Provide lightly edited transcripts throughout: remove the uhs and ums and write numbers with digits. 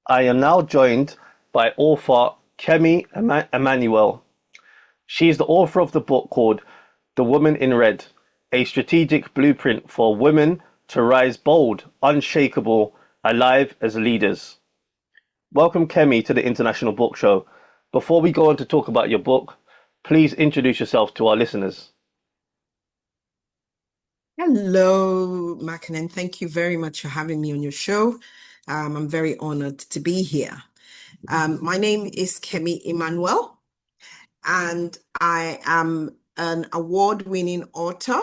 I am now joined by author Kemi Emmanuel. She is the author of the book called The Woman in Red, a strategic blueprint for women to rise bold, unshakable, alive as leaders. Welcome, Kemi, to the International Book Show. Before we go on to talk about your book, please introduce yourself to our listeners. Hello, Makonnen. Thank you very much for having me on your show. I'm very honored to be here. My name is Kemi Emmanuel, and I am an award-winning author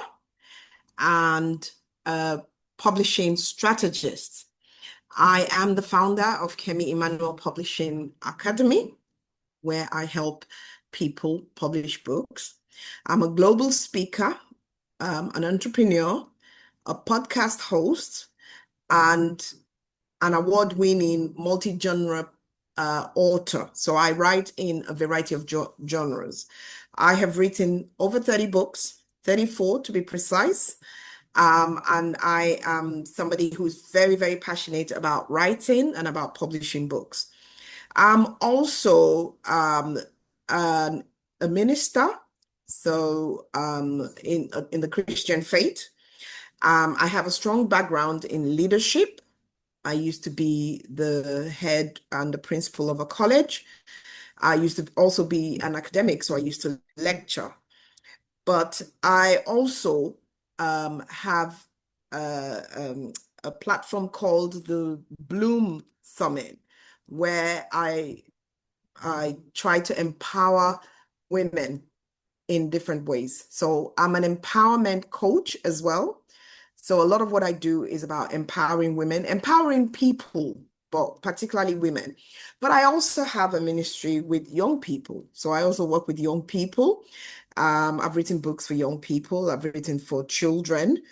and a publishing strategist. I am the founder of Kemi Emmanuel Publishing Academy, where I help people publish books. I'm a global speaker, an entrepreneur, a podcast host, and an award-winning multi-genre author. So I write in a variety of genres. I have written over 30 books, 34 to be precise. And I am somebody who's very, very passionate about writing and about publishing books. I'm also a minister, so in the Christian faith. I have a strong background in leadership. I used to be the head and the principal of a college. I used to also be an academic, so I used to lecture. But I also have a platform called the Bloom Summit, where I try to empower women in different ways. So I'm an empowerment coach as well. So a lot of what I do is about empowering women, empowering people, but particularly women. But I also have a ministry with young people. So I also work with young people. I've written books for young people. I've written for children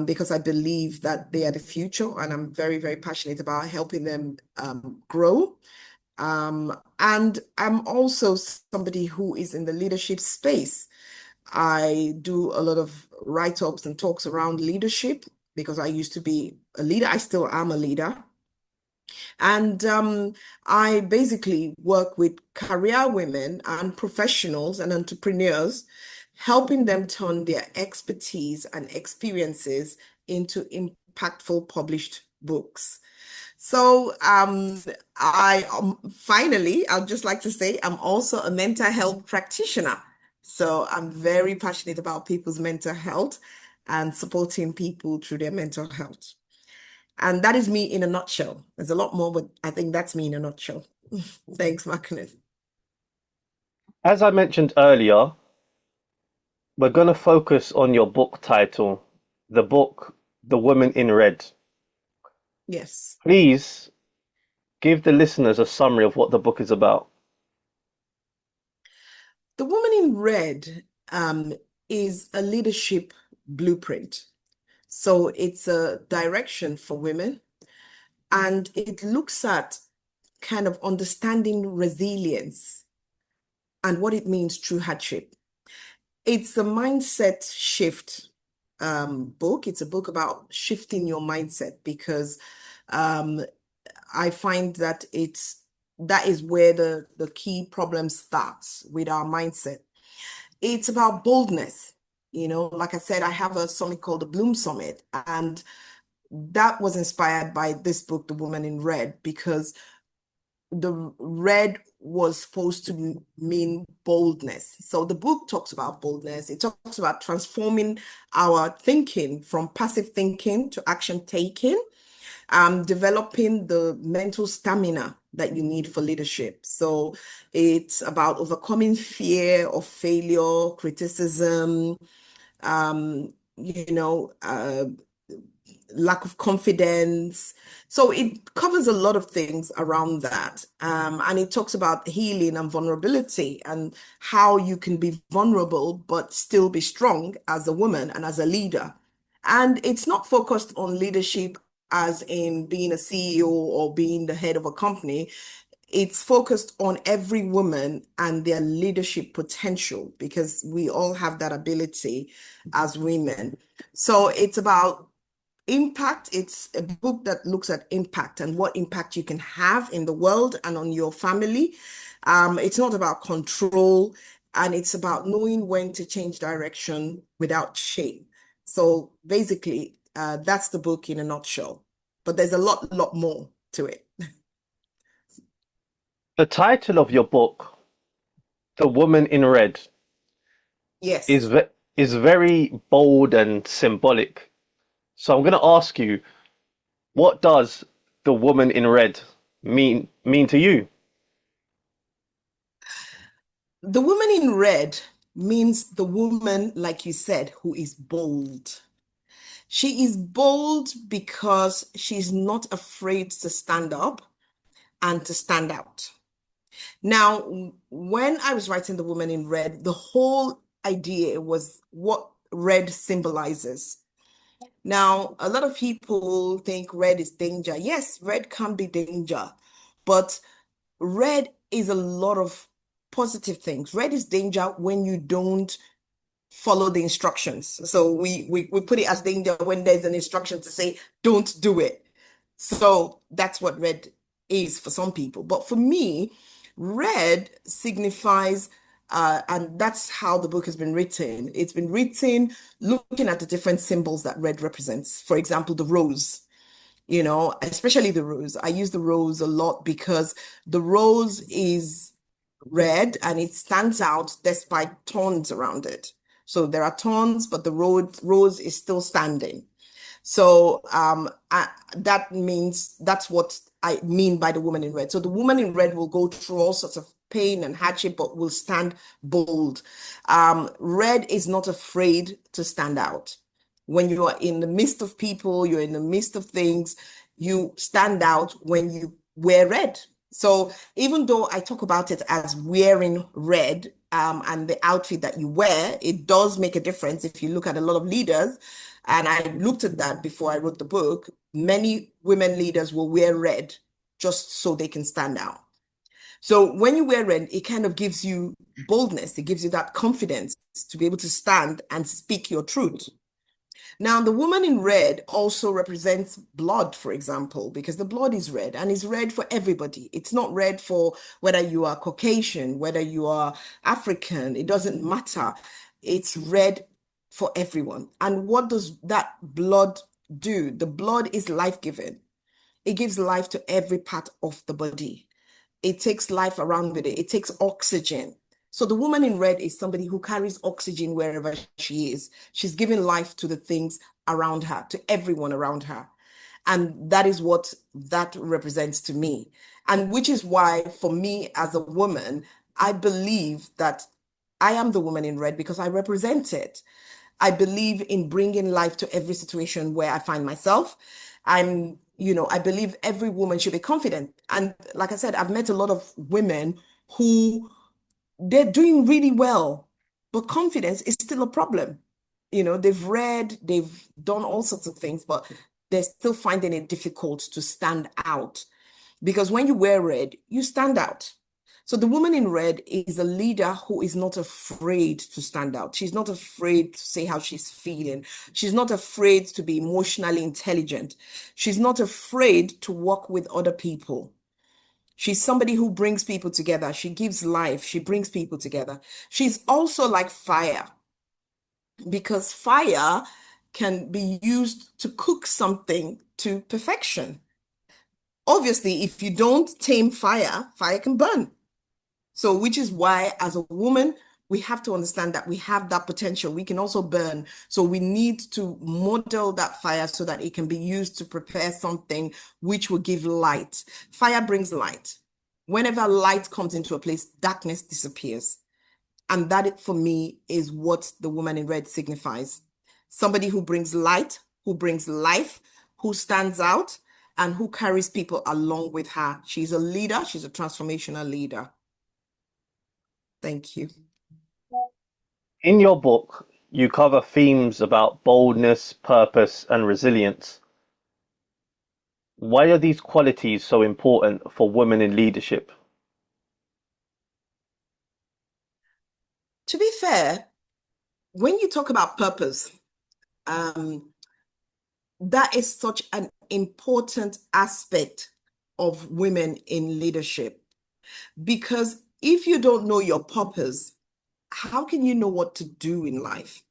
because I believe that they are the future, and I'm very, very passionate about helping them grow. And I'm also somebody who is in the leadership space. I do a lot of write-ups and talks around leadership because I used to be a leader. I still am a leader. And I basically work with career women and professionals and entrepreneurs, helping them turn their expertise and experiences into impactful published books. So I finally, I'd just like to say I'm also a mental health practitioner. So I'm very passionate about people's mental health and supporting people through their mental health. And that is me in a nutshell. There's a lot more, but I think that's me in a nutshell. Thanks, Makonnen. As I mentioned earlier, we're going to focus on your book title, the book, The Woman in Red. Yes. Please give the listeners a summary of what the book is about. The Woman in Red is a leadership blueprint. So it's a direction for women, and it looks at kind of understanding resilience and what it means through hardship. It's a mindset shift book. It's a book about shifting your mindset because I find that that is where the key problem starts with our mindset. It's about boldness. Like I said, I have a summit called the Bloom Summit, and that was inspired by this book, The Woman in Red, because the red was supposed to mean boldness. So the book talks about boldness. It talks about transforming our thinking from passive thinking to action taking, developing the mental stamina that you need for leadership. So it's about overcoming fear of failure, criticism, um, you know, uh, lack of confidence. So it covers a lot of things around that. And it talks about healing and vulnerability and how you can be vulnerable but still be strong as a woman and as a leader. And it's not focused on leadership as in being a CEO or being the head of a company. It's focused on every woman and their leadership potential because we all have that ability as women. So it's about impact. It's a book that looks at impact and what impact you can have in the world and on your family. It's not about control, and it's about knowing when to change direction without shame. So basically, that's the book in a nutshell. But there's a lot more to it. The title of your book, The Woman in Red, is Yes. ve is very bold and symbolic. So I'm going to ask you, what does the woman in red mean to you? The woman in red means the woman, like you said, who is bold. She is bold because she's not afraid to stand up and to stand out. Now, when I was writing The Woman in Red, the whole idea was what red symbolizes. Now, a lot of people think red is danger. Yes, red can be danger, but red is a lot of positive things. Red is danger when you don't follow the instructions. So we put it as danger when there's an instruction to say, don't do it. So that's what red is for some people. But for me, red signifies, and that's how the book has been written. It's been written looking at the different symbols that red represents. For example, the rose, especially the rose. I use the rose a lot because the rose is red and it stands out despite thorns around it. So there are thorns, but the rose is still standing. So that means that's what I mean by the woman in red. So the woman in red will go through all sorts of pain and hardship, but will stand bold. Red is not afraid to stand out. When you are in the midst of people, you're in the midst of things, you stand out when you wear red. So even though I talk about it as wearing red, and the outfit that you wear, it does make a difference. If you look at a lot of leaders, and I looked at that before I wrote the book, many women leaders will wear red just so they can stand out. So when you wear red, it kind of gives you boldness. It gives you that confidence to be able to stand and speak your truth. Now, the woman in red also represents blood, for example, because the blood is red and is red for everybody. It's not red for whether you are Caucasian, whether you are African, it doesn't matter. It's red for everyone. And what does that blood do? The blood is life-giving. It gives life to every part of the body. It takes life around with it. It takes oxygen. So the woman in red is somebody who carries oxygen wherever she is. She's giving life to the things around her, to everyone around her. And that is what that represents to me. And which is why, for me as a woman, I believe that I am the woman in red because I represent it. I believe in bringing life to every situation where I find myself. I believe every woman should be confident. And like I said, I've met a lot of women who they're doing really well, but confidence is still a problem. They've read, they've done all sorts of things, but they're still finding it difficult to stand out. Because when you wear red, you stand out. So the woman in red is a leader who is not afraid to stand out. She's not afraid to say how she's feeling. She's not afraid to be emotionally intelligent. She's not afraid to work with other people. She's somebody who brings people together. She gives life. She brings people together. She's also like fire because fire can be used to cook something to perfection. Obviously, if you don't tame fire, fire can burn. So, which is why, as a woman, we have to understand that we have that potential. We can also burn. So, we need to model that fire so that it can be used to prepare something which will give light. Fire brings light. Whenever light comes into a place, darkness disappears. And that, for me, is what the woman in red signifies. Somebody who brings light, who brings life, who stands out, and who carries people along with her. She's a leader. She's a transformational leader. Thank you. In your book, you cover themes about boldness, purpose, and resilience. Why are these qualities so important for women in leadership? To be fair, when you talk about purpose, um, that is such an important aspect of women in leadership. Because if you don't know your purpose, how can you know what to do in life?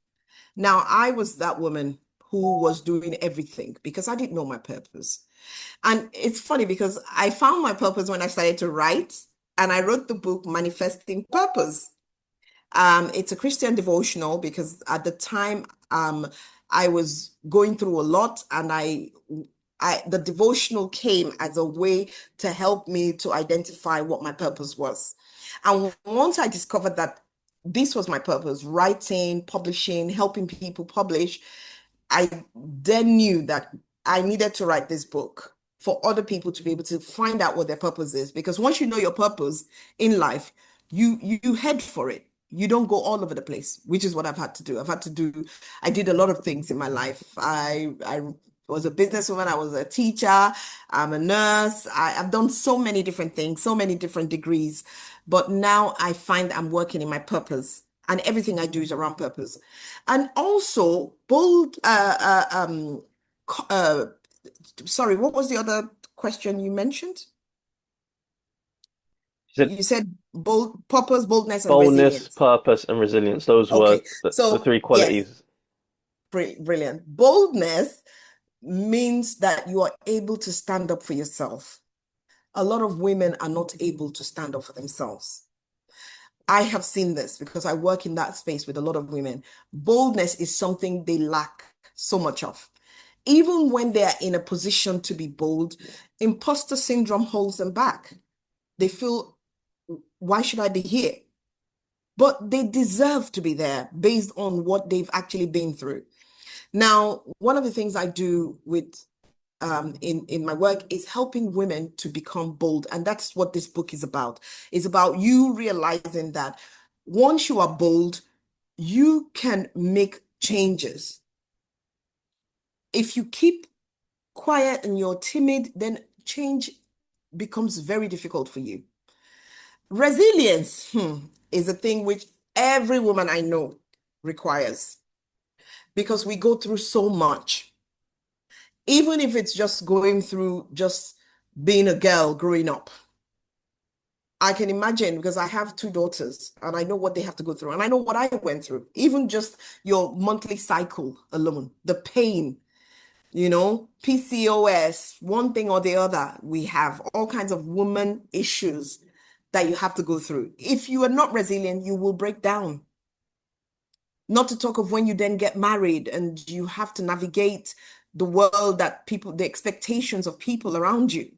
Now, I was that woman who was doing everything because I didn't know my purpose. And it's funny because I found my purpose when I started to write, and I wrote the book Manifesting Purpose. It's a Christian devotional because at the time, I was going through a lot, and the devotional came as a way to help me to identify what my purpose was. And once I discovered that this was my purpose, writing, publishing, helping people publish, I then knew that I needed to write this book for other people to be able to find out what their purpose is. Because once you know your purpose in life, you head for it. You don't go all over the place, which is what I've had to do. I did a lot of things in my life. I was a businesswoman, I was a teacher, I'm a nurse. I've done so many different things, so many different degrees. But now I find I'm working in my purpose, and everything I do is around purpose. And also, uh, sorry, what was the other question you mentioned? Is it You said purpose, boldness, and boldness, resilience. purpose, and resilience? Those were Okay, the so three yes, qualities. brilliant. Boldness means that you are able to stand up for yourself. A lot of women are not able to stand up for themselves. I have seen this because I work in that space with a lot of women. Boldness is something they lack so much of. Even when they are in a position to be bold, imposter syndrome holds them back. They feel, why should I be here? But they deserve to be there based on what they've actually been through. Now, one of the things I do with in my work is helping women to become bold. And that's what this book is about. It's about you realizing that once you are bold, you can make changes. If you keep quiet and you're timid, then change becomes very difficult for you. Resilience, is a thing which every woman I know requires because we go through so much. Even if it's just going through just being a girl growing up. I can imagine because I have two daughters and I know what they have to go through and I know what I went through. Even just your monthly cycle alone, the pain, PCOS, one thing or the other, we have all kinds of woman issues that you have to go through. If you are not resilient, you will break down. Not to talk of when you then get married and you have to navigate the world the expectations of people around you.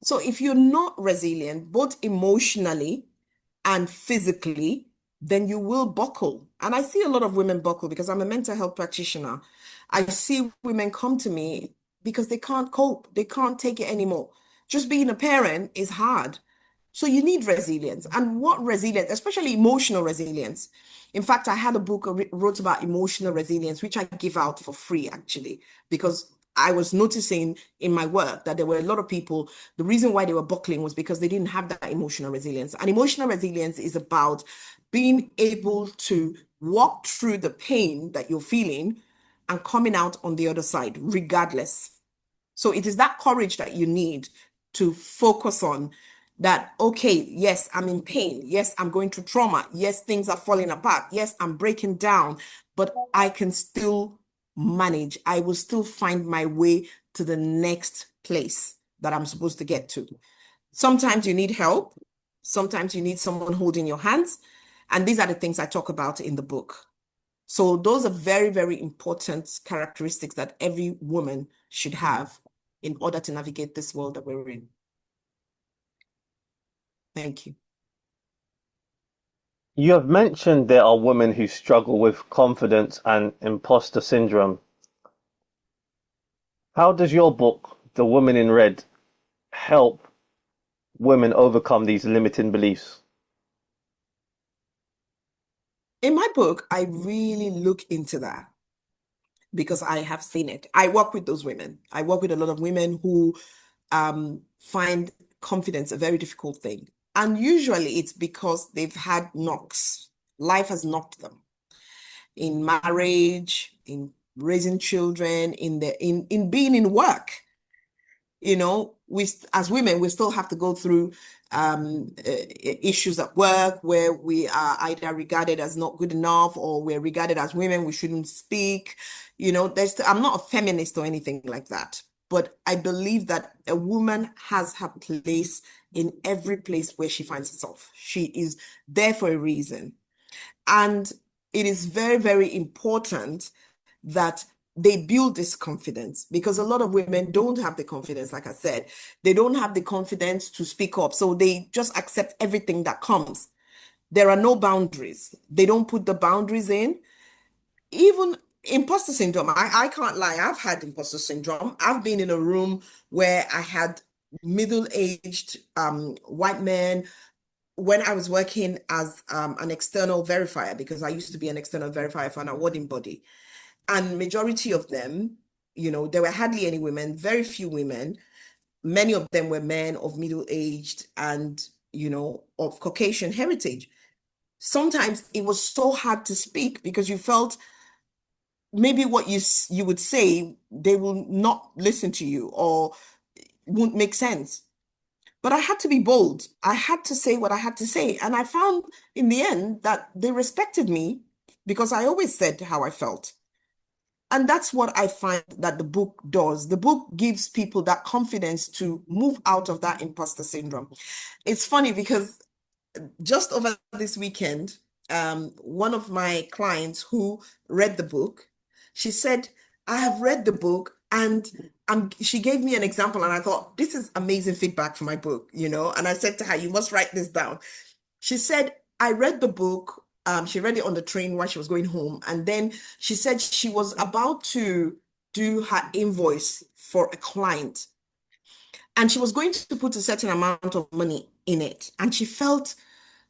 So if you're not resilient, both emotionally and physically, then you will buckle. And I see a lot of women buckle because I'm a mental health practitioner. I see women come to me because they can't cope, they can't take it anymore. Just being a parent is hard. So you need resilience. And what resilience, especially emotional resilience. In fact, I had a book I wrote about emotional resilience, which I give out for free actually, because I was noticing in my work that there were a lot of people, the reason why they were buckling was because they didn't have that emotional resilience. And emotional resilience is about being able to walk through the pain that you're feeling and coming out on the other side, regardless. So it is that courage that you need to focus on that, okay, yes, I'm in pain. Yes, I'm going through trauma. Yes, things are falling apart. Yes, I'm breaking down, but I can still manage. I will still find my way to the next place that I'm supposed to get to. Sometimes you need help. Sometimes you need someone holding your hands. And these are the things I talk about in the book. So those are very, very important characteristics that every woman should have in order to navigate this world that we're in. Thank you. You have mentioned there are women who struggle with confidence and imposter syndrome. How does your book, The Woman in Red, help women overcome these limiting beliefs? In my book, I really look into that because I have seen it. I work with those women. I work with a lot of women who find confidence a very difficult thing. And usually it's because they've had knocks. Life has knocked them in marriage, in raising children, in being in work. We as women, we still have to go through issues at work where we are either regarded as not good enough, or we're regarded as women, we shouldn't speak. I'm not a feminist or anything like that, but I believe that a woman has her place in every place where she finds herself. She is there for a reason. And it is very, very important that they build this confidence, because a lot of women don't have the confidence. Like I said, they don't have the confidence to speak up. So they just accept everything that comes. There are no boundaries. They don't put the boundaries in. Even imposter syndrome, I can't lie. I've had imposter syndrome. I've been in a room where I had middle-aged white men when I was working as an external verifier, because I used to be an external verifier for an awarding body. And majority of them, there were hardly any women, very few women. Many of them were men of middle-aged and, of Caucasian heritage. Sometimes it was so hard to speak because you felt maybe what you would say, they will not listen to you or won't make sense. But I had to be bold. I had to say what I had to say. And I found in the end that they respected me because I always said how I felt. And that's what I find that the book does. The book gives people that confidence to move out of that imposter syndrome. It's funny because just over this weekend, one of my clients who read the book, she said, I have read the book, and she gave me an example, and I thought, this is amazing feedback for my book, And I said to her, you must write this down. She said, I read the book. She read it on the train while she was going home. And then she said she was about to do her invoice for a client. And she was going to put a certain amount of money in it. And she felt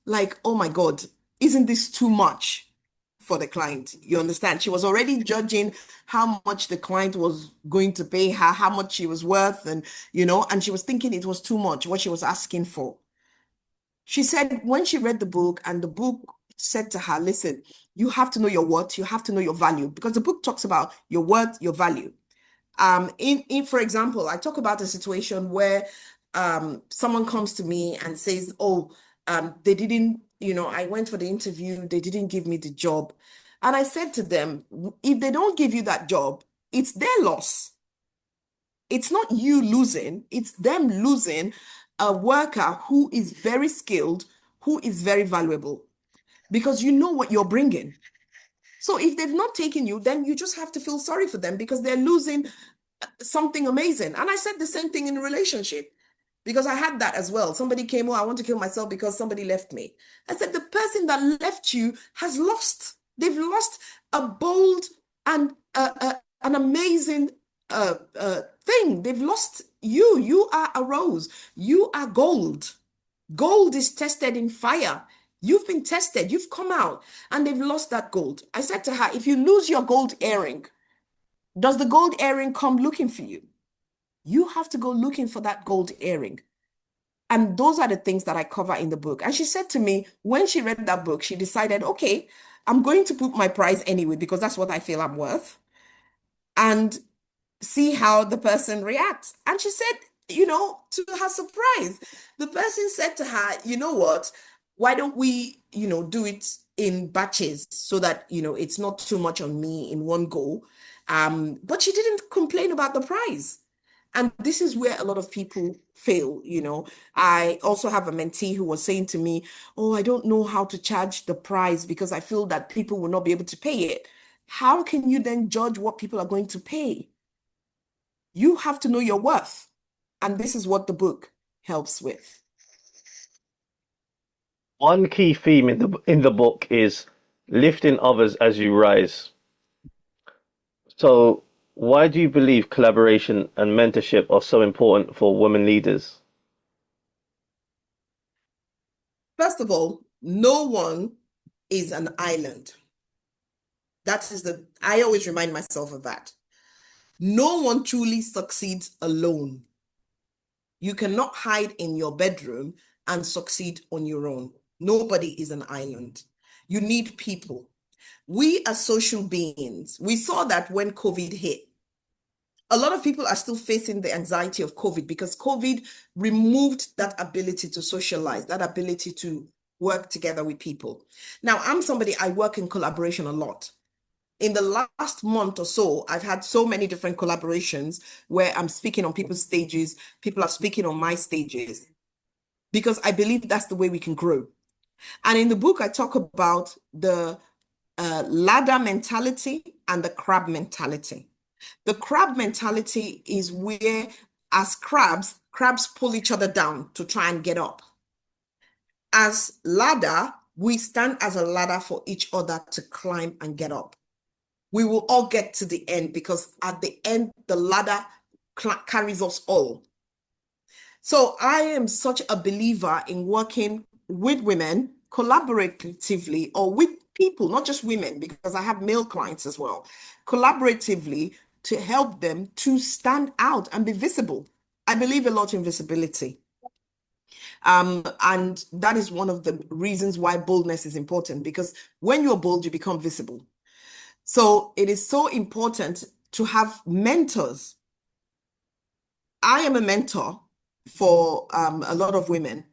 like, oh my God, isn't this too much for the client? You understand? She was already judging how much the client was going to pay her, how much she was worth, and she was thinking it was too much, what she was asking for. She said when she read the book, and the book said to her, listen, you have to know your worth, you have to know your value, because the book talks about your worth, your value. For example, I talk about a situation where someone comes to me and says, oh, they didn't, I went for the interview, they didn't give me the job. And I said to them, if they don't give you that job, it's their loss. It's not you losing, it's them losing a worker who is very skilled, who is very valuable, because you know what you're bringing. So if they've not taken you, then you just have to feel sorry for them because they're losing something amazing. And I said the same thing in a relationship, because I had that as well. Somebody came, oh, I want to kill myself because somebody left me. I said, the person that left you has lost. They've lost a bold and an amazing thing. They've lost you. You are a rose. You are gold. Gold is tested in fire. You've been tested. You've come out, and they've lost that gold. I said to her, if you lose your gold earring, does the gold earring come looking for you? You have to go looking for that gold earring. And those are the things that I cover in the book. And she said to me, when she read that book, she decided, okay, I'm going to put my price anyway, because that's what I feel I'm worth, and see how the person reacts. And she said, to her surprise, the person said to her, you know what, why don't we, do it in batches so that, it's not too much on me in one go. But she didn't complain about the price. And this is where a lot of people fail. I also have a mentee who was saying to me, oh, I don't know how to charge the price because I feel that people will not be able to pay it. How can you then judge what people are going to pay? You have to know your worth. And this is what the book helps with. One key theme in the book is lifting others as you rise. So, why do you believe collaboration and mentorship are so important for women leaders? First of all, no one is an island. I always remind myself of that. No one truly succeeds alone. You cannot hide in your bedroom and succeed on your own. Nobody is an island. You need people. We are social beings. We saw that when COVID hit. A lot of people are still facing the anxiety of COVID because COVID removed that ability to socialize, that ability to work together with people. Now, I'm somebody, I work in collaboration a lot. In the last month or so, I've had so many different collaborations where I'm speaking on people's stages, people are speaking on my stages, because I believe that's the way we can grow. And in the book, I talk about the ladder mentality and the crab mentality. The crab mentality is where, as crabs pull each other down to try and get up. As ladder, we stand as a ladder for each other to climb and get up. We will all get to the end because at the end, the ladder carries us all. So I am such a believer in working with women collaboratively or with people, not just women, because I have male clients as well, collaboratively to help them to stand out and be visible. I believe a lot in visibility. And that is one of the reasons why boldness is important, because when you're bold, you become visible. So it is so important to have mentors. I am a mentor for a lot of women.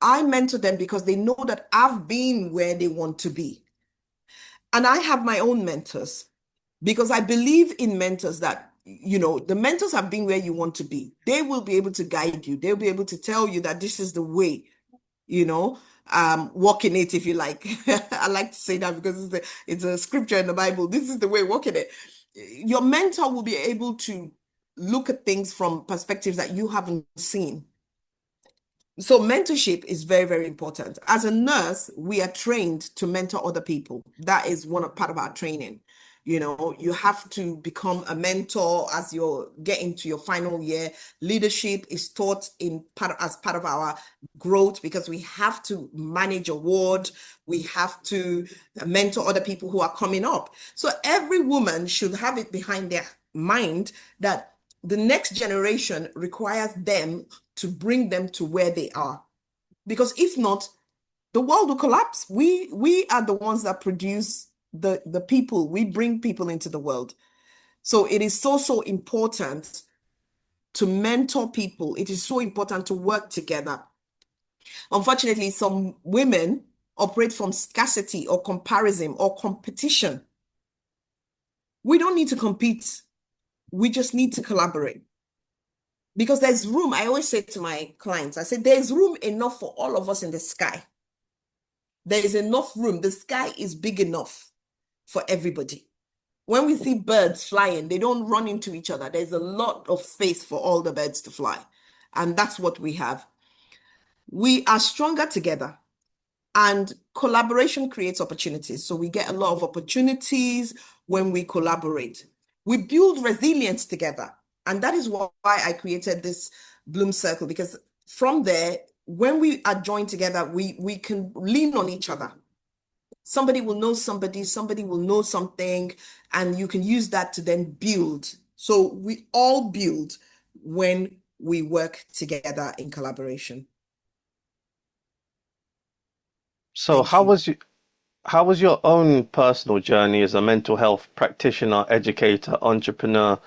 I mentor them because they know that I've been where they want to be. And I have my own mentors because I believe in mentors that, the mentors have been where you want to be. They will be able to guide you. They'll be able to tell you that this is the way, walk in it, if you like. I like to say that because it's a scripture in the Bible. This is the way, walk in it. Your mentor will be able to look at things from perspectives that you haven't seen. So mentorship is very, very important. As a nurse, we are trained to mentor other people. That is part of our training. You have to become a mentor as you're getting to your final year. Leadership is taught as part of our growth because we have to manage a ward. We have to mentor other people who are coming up. So every woman should have it behind their mind that the next generation requires them to bring them to where they are. Because if not, the world will collapse. We are the ones that produce the people. We bring people into the world. So it is so, so important to mentor people. It is so important to work together. Unfortunately, some women operate from scarcity or comparison or competition. We don't need to compete. We just need to collaborate. Because there's room. I always say to my clients, I say, there's room enough for all of us in the sky. There is enough room. The sky is big enough for everybody. When we see birds flying, they don't run into each other. There's a lot of space for all the birds to fly. And that's what we have. We are stronger together. And collaboration creates opportunities. So we get a lot of opportunities when we collaborate. We build resilience together. And that is why I created this Bloom Circle, because from there, when we are joined together, we can lean on each other. Somebody will know somebody will know something, and you can use that to then build. So we all build when we work together in collaboration. So Thank you. how was your own personal journey as a mental health practitioner, educator, entrepreneur,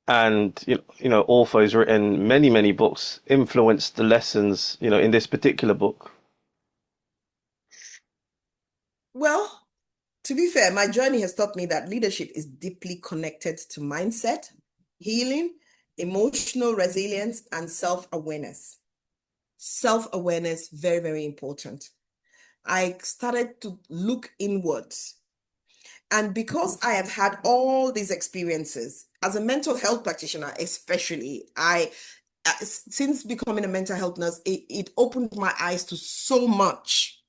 and author who's written many, many books, influenced the lessons, in this particular book? Well, to be fair, my journey has taught me that leadership is deeply connected to mindset, healing, emotional resilience, and self-awareness. Self-awareness, very, very important. I started to look inwards. And because I have had all these experiences as a mental health practitioner, especially, since becoming a mental health nurse, it opened my eyes to so much,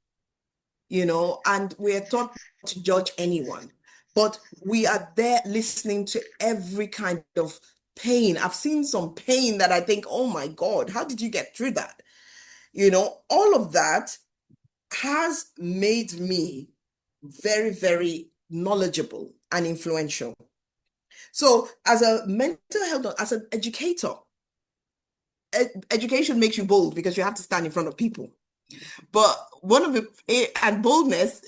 and we're taught not to judge anyone, but we are there listening to every kind of pain. I've seen some pain that I think, oh my God, how did you get through that? All of that has made me very, very knowledgeable and influential. So as a mental health, as an educator, education makes you bold because you have to stand in front of people. But and boldness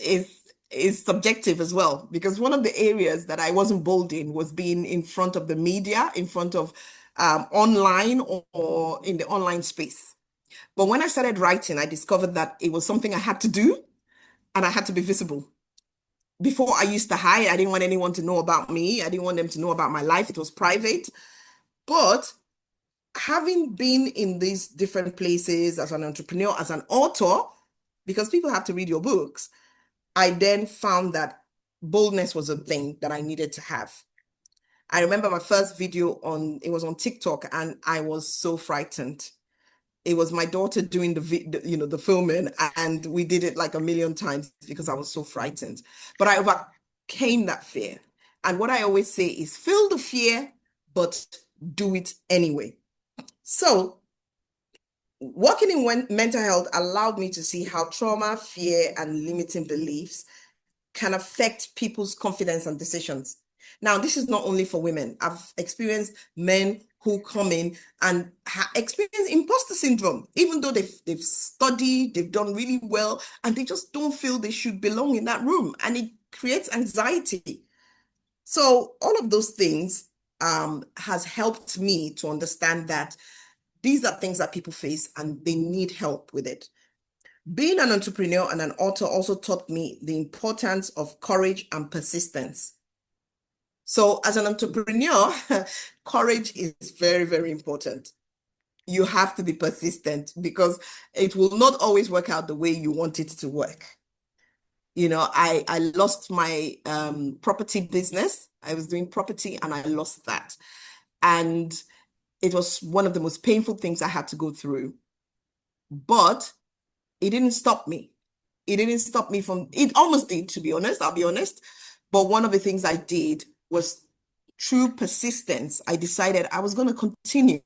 is subjective as well, because one of the areas that I wasn't bold in was being in front of the media, in front of online or in the online space. But when I started writing, I discovered that it was something I had to do and I had to be visible. Before I used to hide, I didn't want anyone to know about me. I didn't want them to know about my life. It was private. But having been in these different places as an entrepreneur, as an author, because people have to read your books, I then found that boldness was a thing that I needed to have. I remember my first video it was on TikTok, and I was so frightened. It was my daughter doing the filming, and we did it like a million times because I was so frightened. But I overcame that fear. And what I always say is feel the fear, but do it anyway. So working in mental health allowed me to see how trauma, fear, and limiting beliefs can affect people's confidence and decisions. Now, this is not only for women. I've experienced men who come in and experience imposter syndrome, even though they've studied, they've done really well, and they just don't feel they should belong in that room. And it creates anxiety. So all of those things has helped me to understand that these are things that people face and they need help with it. Being an entrepreneur and an author also taught me the importance of courage and persistence. So as an entrepreneur, courage is very, very important. You have to be persistent because it will not always work out the way you want it to work. I lost my property business. I was doing property and I lost that. And it was one of the most painful things I had to go through. But it didn't stop me. It didn't stop me from, it almost did, to be honest, I'll be honest. But one of the things I did was through persistence, I decided I was going to continue.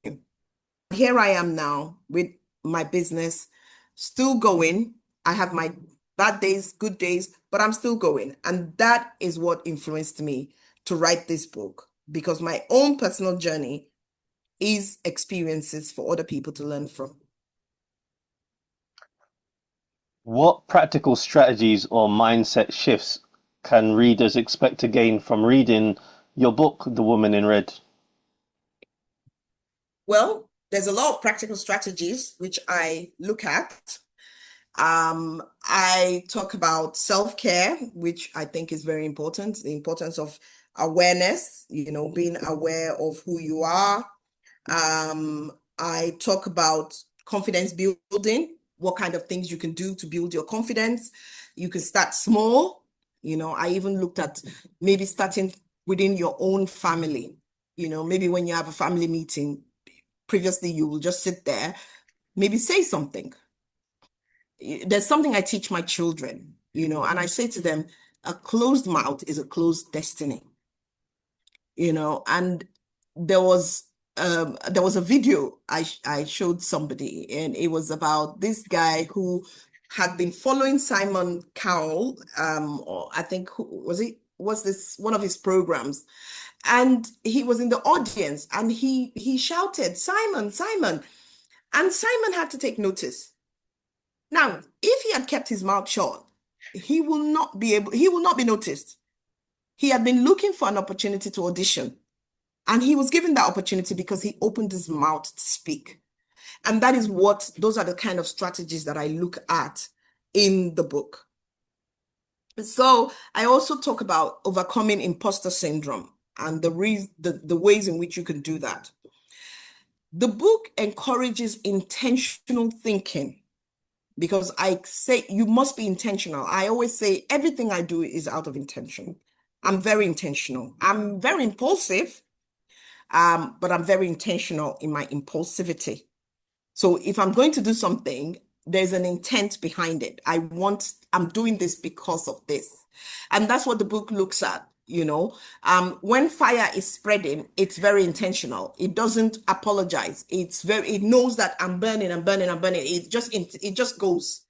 Here I am now with my business, still going. I have my bad days, good days, but I'm still going. And that is what influenced me to write this book, because my own personal journey is experiences for other people to learn from. What practical strategies or mindset shifts can readers expect to gain from reading your book, The Woman in Red? Well, there's a lot of practical strategies which I look at. I talk about self-care, which I think is very important, the importance of awareness, being aware of who you are. I talk about confidence building, what kind of things you can do to build your confidence. You can start small. I even looked at maybe starting within your own family. Maybe when you have a family meeting, previously you will just sit there, maybe say something. There's something I teach my children, and I say to them, a closed mouth is a closed destiny. And there was a video I showed somebody, and it was about this guy who had been following Simon Cowell, or I think was this one of his programs, and he was in the audience and he shouted, Simon, Simon, and Simon had to take notice. Now, if he had kept his mouth shut, he will not be noticed. He had been looking for an opportunity to audition, and he was given that opportunity because he opened his mouth to speak. And those are the kind of strategies that I look at in the book. So I also talk about overcoming imposter syndrome and the ways in which you can do that. The book encourages intentional thinking, because I say you must be intentional. I always say everything I do is out of intention. I'm very intentional. I'm very impulsive, but I'm very intentional in my impulsivity. So if I'm going to do something, there's an intent behind it. I'm doing this because of this. And that's what the book looks at. When fire is spreading, it's very intentional. It doesn't apologize. It knows that I'm burning, I'm burning, I'm burning. It just goes.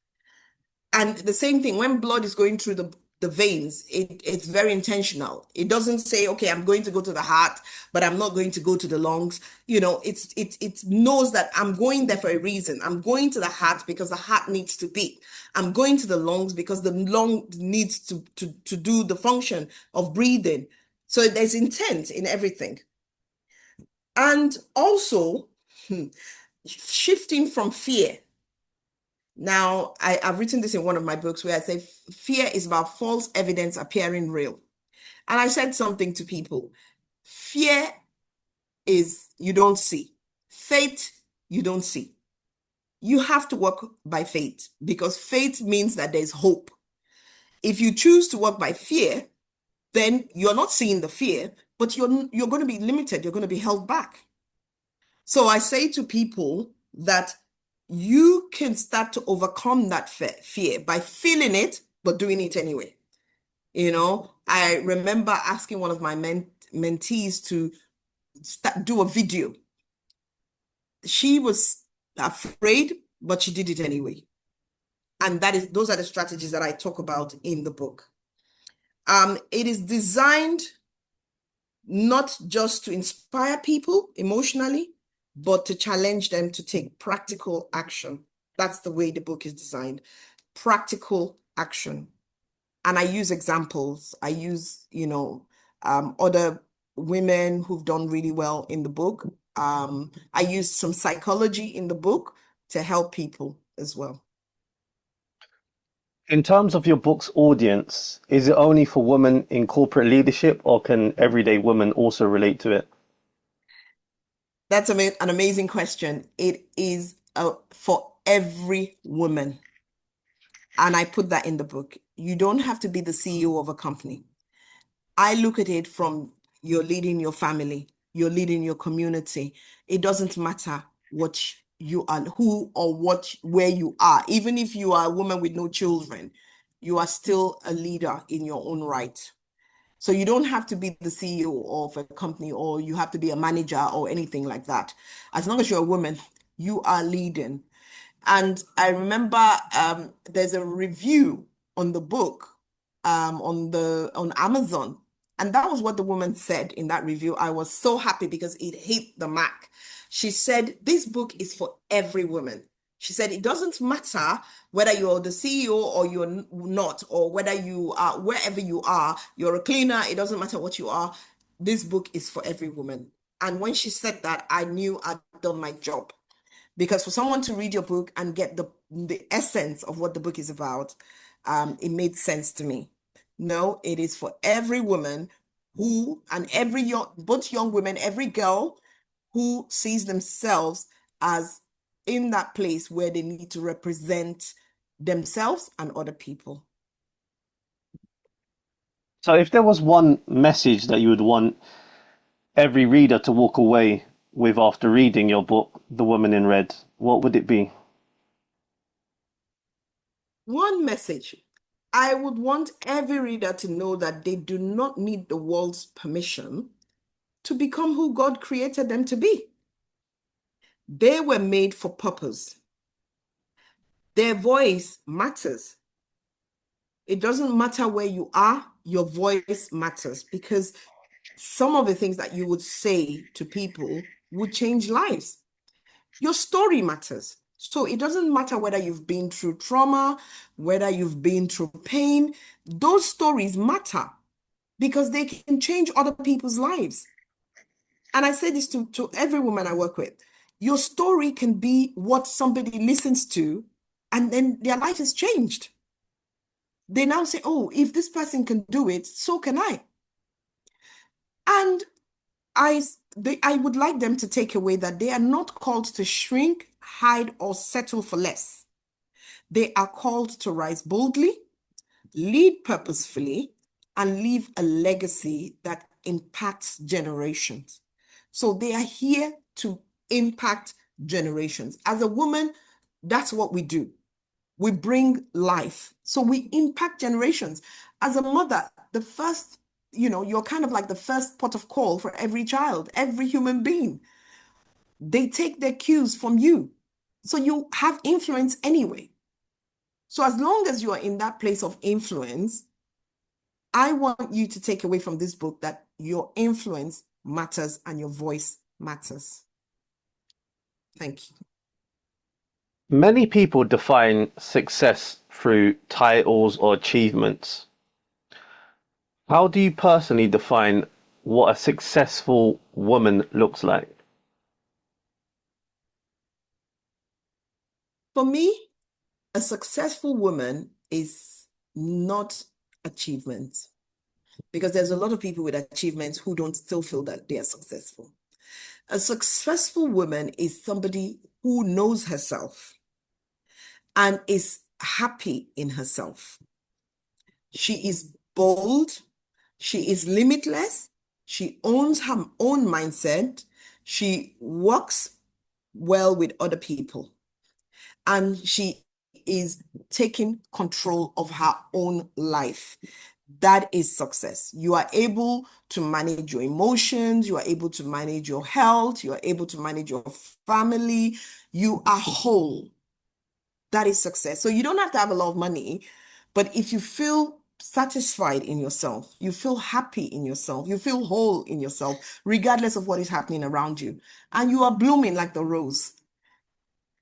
And the same thing, when blood is going through the veins. It's very intentional. It doesn't say, okay, I'm going to go to the heart, but I'm not going to go to the lungs. It knows that I'm going there for a reason. I'm going to the heart because the heart needs to beat. I'm going to the lungs because the lung needs to do the function of breathing. So there's intent in everything. And also, shifting from fear. Now, I've written this in one of my books where I say fear is about false evidence appearing real. And I said something to people. Fear is you don't see. Faith, you don't see. You have to work by faith because faith means that there's hope. If you choose to work by fear, then you're not seeing the fear, but you're going to be limited. You're going to be held back. So I say to people that you can start to overcome that fear by feeling it, but doing it anyway. I remember asking one of my mentees to do a video. She was afraid, but she did it anyway. And those are the strategies that I talk about in the book. It is designed not just to inspire people emotionally, but to challenge them to take practical action. That's the way the book is designed. Practical action. And I use examples. I use, other women who've done really well in the book. I use some psychology in the book to help people as well. In terms of your book's audience, is it only for women in corporate leadership or can everyday women also relate to it? That's an amazing question. It is for every woman. And I put that in the book. You don't have to be the CEO of a company. I look at it from you're leading your family, you're leading your community. It doesn't matter what you are, who or where you are. Even if you are a woman with no children, you are still a leader in your own right. So you don't have to be the CEO of a company or you have to be a manager or anything like that. As long as you're a woman, you are leading. And I remember there's a review on the book on Amazon. And that was what the woman said in that review. I was so happy because it hit the mark. She said, this book is for every woman. She said, it doesn't matter whether you're the CEO or you're not, or whether you are, wherever you are, you're a cleaner, it doesn't matter what you are. This book is for every woman. And when she said that, I knew I'd done my job. Because for someone to read your book and get the essence of what the book is about, it made sense to me. No, it is for every woman and both young women, every girl who sees themselves as in that place where they need to represent themselves and other people. So if there was one message that you would want every reader to walk away with after reading your book, The Woman in Red, what would it be? One message. I would want every reader to know that they do not need the world's permission to become who God created them to be. They were made for purpose. Their voice matters. It doesn't matter where you are, your voice matters because some of the things that you would say to people would change lives. Your story matters. So it doesn't matter whether you've been through trauma, whether you've been through pain, those stories matter because they can change other people's lives. And I say this to every woman I work with. Your story can be what somebody listens to, and then their life is changed. They now say, oh, if this person can do it, so can I. And I would like them to take away that they are not called to shrink, hide, or settle for less. They are called to rise boldly, lead purposefully, and leave a legacy that impacts generations. So they are here to impact generations. As a woman, that's what we do. We bring life. So we impact generations. As a mother, you're kind of like the first port of call for every child, every human being. They take their cues from you. So you have influence anyway. So as long as you are in that place of influence, I want you to take away from this book that your influence matters and your voice matters. Thank you. Many people define success through titles or achievements. How do you personally define what a successful woman looks like? For me, a successful woman is not achievement, because there's a lot of people with achievements who don't still feel that they are successful. A successful woman is somebody who knows herself and is happy in herself. She is bold. She is limitless. She owns her own mindset. She works well with other people. And she is taking control of her own life. That is success. You are able to manage your emotions. You are able to manage your health. You are able to manage your family. You are whole. That is success. So you don't have to have a lot of money, but if you feel satisfied in yourself, you feel happy in yourself, you feel whole in yourself, regardless of what is happening around you, and you are blooming like the rose.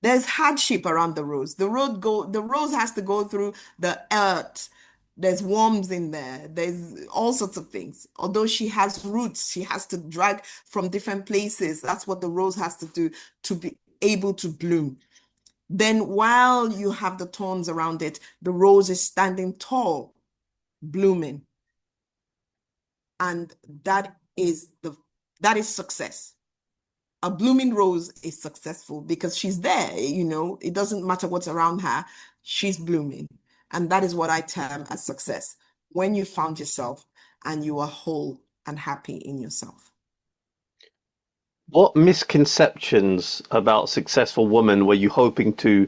There's hardship around the rose. The rose has to go through the earth. There's worms in there. There's all sorts of things. Although she has roots, she has to drag from different places. That's what the rose has to do to be able to bloom. Then while you have the thorns around it, the rose is standing tall, blooming. And that is success. A blooming rose is successful because she's there, it doesn't matter what's around her, she's blooming. And that is what I term as success. When you found yourself and you are whole and happy in yourself. What misconceptions about successful women were you hoping to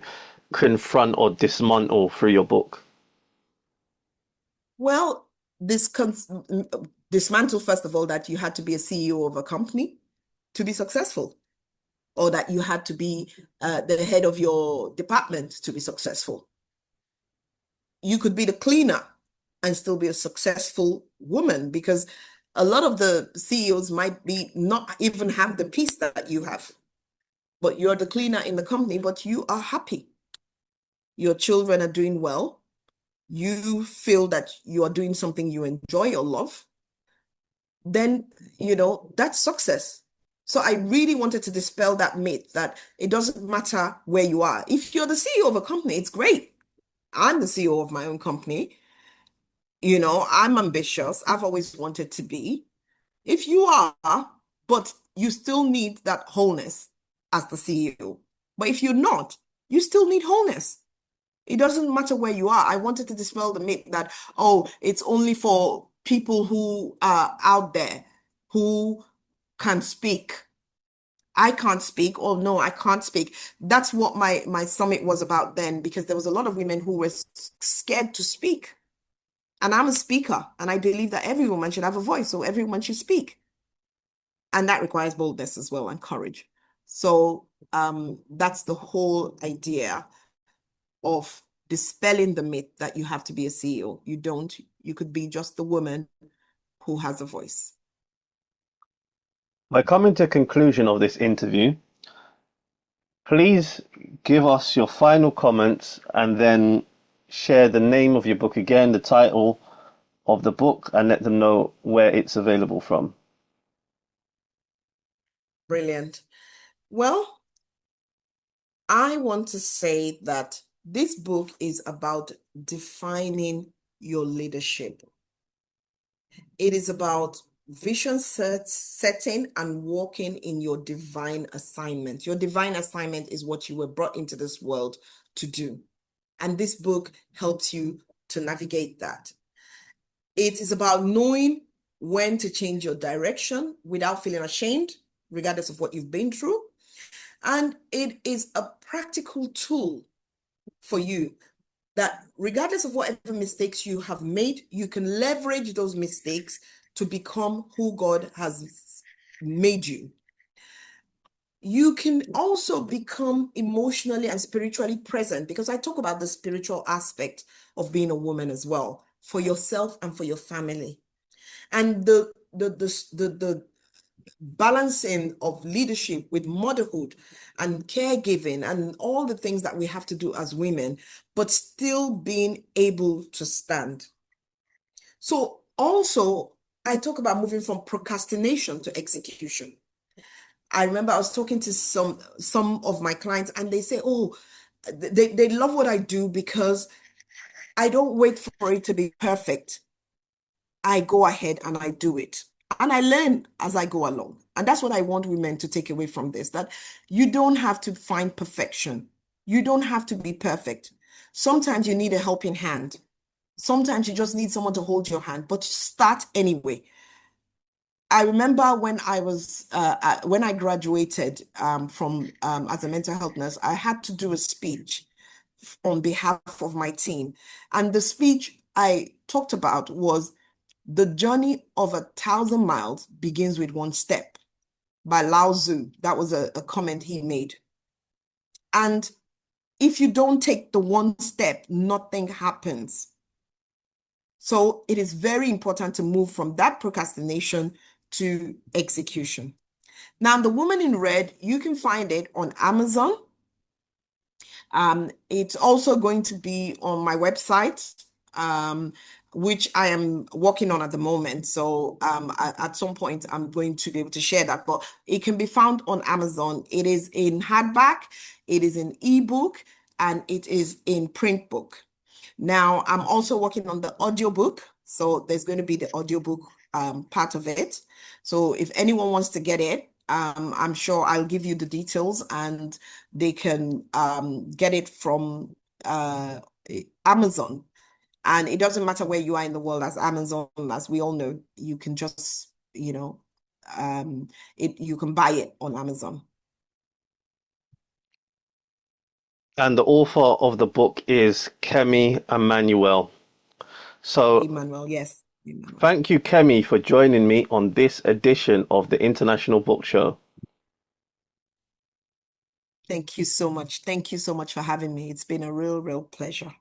confront or dismantle through your book? Well, dismantle, first of all, that you had to be a CEO of a company to be successful, or that you had to be the head of your department to be successful. You could be the cleaner and still be a successful woman, because a lot of the CEOs might be not even have the peace that you have, but you're the cleaner in the company, but you are happy. Your children are doing well. You feel that you are doing something you enjoy or love. Then, that's success. So I really wanted to dispel that myth that it doesn't matter where you are. If you're the CEO of a company, it's great. I'm the CEO of my own company. I'm ambitious. I've always wanted to be. If you are, but you still need that wholeness as the CEO. But if you're not, you still need wholeness. It doesn't matter where you are. I wanted to dispel the myth that, oh, it's only for people who are out there who can speak. I can't speak. Oh no, I can't speak. That's what my summit was about then, because there was a lot of women who were scared to speak. And I'm a speaker, and I believe that every woman should have a voice, so every woman should speak. And that requires boldness as well and courage. So that's the whole idea of dispelling the myth that you have to be a CEO. You don't. You could be just the woman who has a voice. By coming to a conclusion of this interview, please give us your final comments and then share the name of your book again, the title of the book, and let them know where it's available from. Brilliant. Well, I want to say that this book is about defining your leadership. It is about vision setting and walking in your divine assignment. Your divine assignment is what you were brought into this world to do. And this book helps you to navigate that. It is about knowing when to change your direction without feeling ashamed, regardless of what you've been through. And it is a practical tool for you that regardless of whatever mistakes you have made, you can leverage those mistakes to become who God has made you. You can also become emotionally and spiritually present, because I talk about the spiritual aspect of being a woman as well. for yourself and for your family. And the balancing of leadership with motherhood and caregiving and all the things that we have to do as women, but still being able to stand. So also, I talk about moving from procrastination to execution. I remember I was talking to some of my clients and they say, oh, they love what I do because I don't wait for it to be perfect. I go ahead and I do it. And I learn as I go along. And that's what I want women to take away from this, that you don't have to find perfection. You don't have to be perfect. Sometimes you need a helping hand. Sometimes you just need someone to hold your hand, but start anyway. I remember when I graduated from as a mental health nurse, I had to do a speech on behalf of my team. And the speech I talked about was the journey of 1,000 miles begins with one step by Lao Tzu. That was a comment he made. And if you don't take the one step, nothing happens. So it is very important to move from that procrastination to execution. Now, The Woman in Red, you can find it on Amazon. It's also going to be on my website, which I am working on at the moment. So at some point, I'm going to be able to share that. But it can be found on Amazon. It is in hardback, it is in ebook, and it is in print book. Now, I'm also working on the audiobook. So there's going to be the audiobook part of it. So if anyone wants to get it, I'm sure I'll give you the details and they can get it from Amazon. And it doesn't matter where you are in the world, as Amazon, as we all know, you can just, you can buy it on Amazon. And the author of the book is Kemi Emmanuel. So Emmanuel, yes. Emmanuel. thank you, Kemi, for joining me on this edition of the International Book Show. Thank you so much. Thank you so much for having me. It's been a real pleasure.